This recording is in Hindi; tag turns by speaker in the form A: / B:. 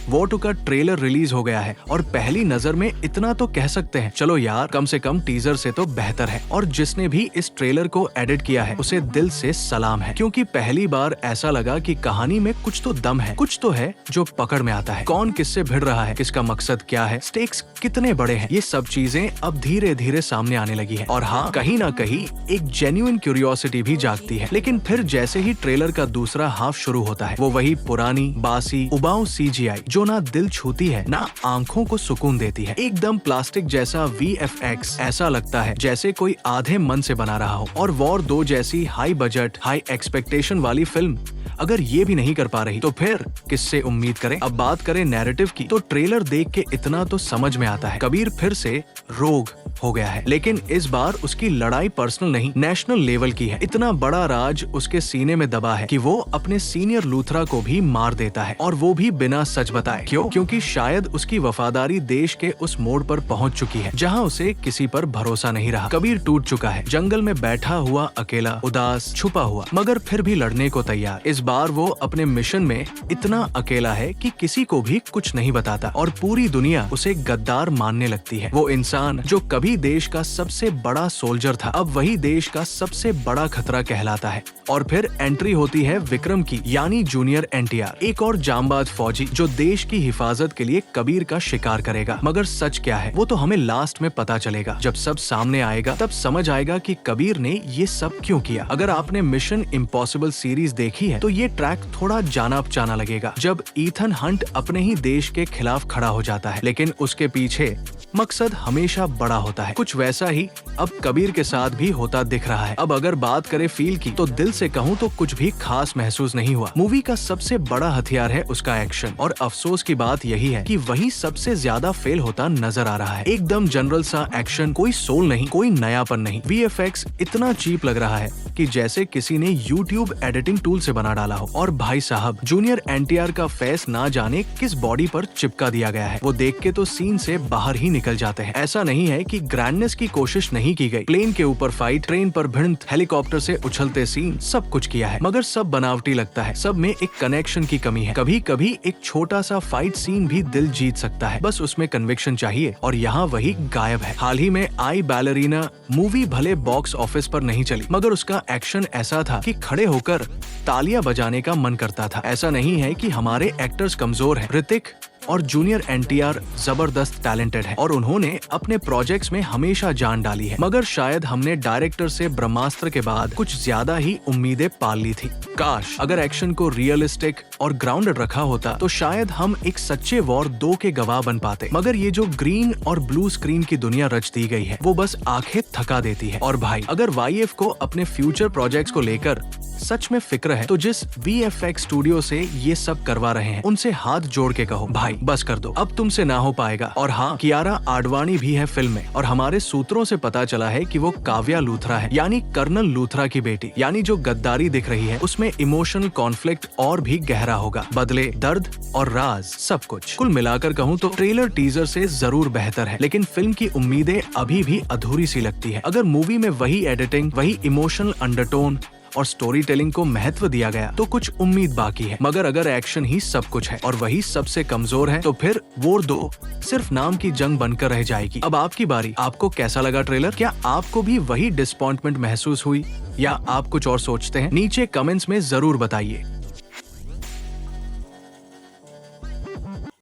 A: वॉर 2 का ट्रेलर रिलीज हो गया है और पहली नजर में इतना तो कह सकते हैं, चलो यार कम से कम टीजर से तो बेहतर है। और जिसने भी इस ट्रेलर को एडिट किया है उसे दिल से सलाम है, क्योंकि पहली बार ऐसा लगा कि कहानी में कुछ तो दम है, कुछ तो है जो पकड़ में आता है। कौन किससे भिड़ रहा है, किसका मकसद क्या है, स्टेक्स कितने बड़े हैं, ये सब चीजें अब धीरे धीरे सामने आने लगी है। और हाँ, कहीं ना कहीं एक जेन्युइन क्यूरियोसिटी भी जागती है। लेकिन फिर जैसे ही ट्रेलर का दूसरा हाफ शुरू होता है, वो वही पुरानी बासी उबाऊ CGI जो ना दिल छूती है ना आंखों को सुकून देती है। एकदम प्लास्टिक जैसा VFX, ऐसा लगता है जैसे कोई आधे मन से बना रहा हो। और वॉर 2 जैसी हाई बजट हाई एक्सपेक्टेशन वाली फिल्म अगर ये भी नहीं कर पा रही तो फिर किससे उम्मीद करें। अब बात करें नैरेटिव की, तो ट्रेलर देख के इतना तो समझ में आता है, कबीर फिर से रोग हो गया है। लेकिन इस बार उसकी लड़ाई पर्सनल नहीं, नेशनल लेवल की है। इतना बड़ा राज उसके सीने में दबा है कि वो अपने सीनियर लूथरा को भी मार देता है, और वो भी बिना सच बताए। क्यों? क्योंकि शायद उसकी वफादारी देश के उस मोड़ पर पहुंच चुकी है जहां उसे किसी पर भरोसा नहीं रहा। कबीर टूट चुका है, जंगल में बैठा हुआ, अकेला, उदास, छुपा हुआ, मगर फिर भी लड़ने को तैयार। इस बार वो अपने मिशन में इतना अकेला है कि किसी को भी कुछ नहीं बताता, और पूरी दुनिया उसे गद्दार मानने लगती है। वो इंसान जो कभी देश का सबसे बड़ा सोल्जर था, अब वही देश का सबसे बड़ा खतरा कहलाता है। और फिर एंट्री होती है विक्रम की, यानी जूनियर NTR, एक और जांबाज फौजी जो देश की हिफाजत के लिए कबीर का शिकार करेगा। मगर सच क्या है वो तो हमें लास्ट में पता चलेगा। जब सब सामने आएगा तब समझ आएगा कि कबीर ने ये सब क्यों किया। अगर आपने मिशन इम्पॉसिबल सीरीज देखी है तो ये ट्रैक थोड़ा जाना पहचाना लगेगा, जब ईथन हंट अपने ही देश के खिलाफ खड़ा हो जाता है, लेकिन उसके पीछे मकसद हमेशा बड़ा होता है। कुछ वैसा ही अब कबीर के साथ भी होता दिख रहा है। अब अगर बात करें फील की, तो दिल से कहूँ तो कुछ भी खास महसूस नहीं हुआ। मूवी का सबसे बड़ा हथियार है उसका एक्शन, और अफसोस की बात यही है कि वही सबसे ज्यादा फेल होता नजर आ रहा है। एकदम जनरल सा एक्शन, कोई सोल नहीं, कोई नयापन नहीं। VFX इतना चीप लग रहा है कि जैसे किसी ने YouTube एडिटिंग टूल से बना डाला हो। और भाई साहब, जूनियर NTR का फेस ना जाने किस बॉडी पर चिपका दिया गया है, वो देख के तो सीन से बाहर ही निकल जाते हैं। ऐसा नहीं है कि ग्रैंडनेस की कोशिश नहीं की गई। प्लेन के ऊपर फाइट, ट्रेन पर भिड़ंत, हेलीकॉप्टर से उछलते सीन, सब कुछ किया है, मगर सब बनावटी लगता है। सब में एक कनेक्शन की कमी है। कभी कभी एक छोटा सा फाइट सीन भी दिल जीत सकता है, बस उसमें कन्विक्शन चाहिए, और यहाँ वही गायब है। हाल ही में आई बैलरीना मूवी भले बॉक्स ऑफिस पर नहीं चली, मगर उसका एक्शन ऐसा था कि खड़े होकर तालियां बजाने का मन करता था। ऐसा नहीं है कि हमारे एक्टर्स कमजोर हैं। ऋतिक और जूनियर NTR जबरदस्त टैलेंटेड है, और उन्होंने अपने प्रोजेक्ट्स में हमेशा जान डाली है। मगर शायद हमने डायरेक्टर से ब्रह्मास्त्र के बाद कुछ ज्यादा ही उम्मीदें पाल ली थी। काश अगर एक्शन को रियलिस्टिक और ग्राउंडेड रखा होता तो शायद हम एक सच्चे वॉर 2 के गवाह बन पाते। मगर ये जो ग्रीन और ब्लू स्क्रीन की दुनिया रच दी गई है, वो बस आंखें थका देती है। और भाई, अगर YF को अपने फ्यूचर प्रोजेक्ट्स को लेकर सच में फिक्र है तो जिस VFX स्टूडियो से ये सब करवा रहे हैं उनसे हाथ जोड़ के कहो, भाई बस कर दो, अब तुमसे ना हो पाएगा। और हाँ, कियारा आडवाणी भी है फिल्म में, और हमारे सूत्रों से पता चला है कि वो काव्या लूथरा है, यानी कर्नल लूथरा की बेटी। यानी जो गद्दारी दिख रही है उसमें इमोशनल कॉन्फ्लिक्ट और भी गहरा होगा, बदले, दर्द और राज, सब कुछ। कुल मिलाकर कहूँ तो ट्रेलर टीजर से जरूर बेहतर है, लेकिन फिल्म की उम्मीदें अभी भी अधूरी सी लगती है। अगर मूवी में वही एडिटिंग, वही इमोशनल अंडरटोन और स्टोरी टेलिंग को महत्व दिया गया तो कुछ उम्मीद बाकी है। मगर अगर एक्शन ही सब कुछ है और वही सबसे कमजोर है, तो फिर वॉर 2 सिर्फ नाम की जंग बनकर रह जाएगी। अब आपकी बारी, आपको कैसा लगा ट्रेलर? क्या आपको भी वही डिसअपॉइंटमेंट महसूस हुई, या आप कुछ और सोचते हैं? नीचे कमेंट्स में जरूर बताइए।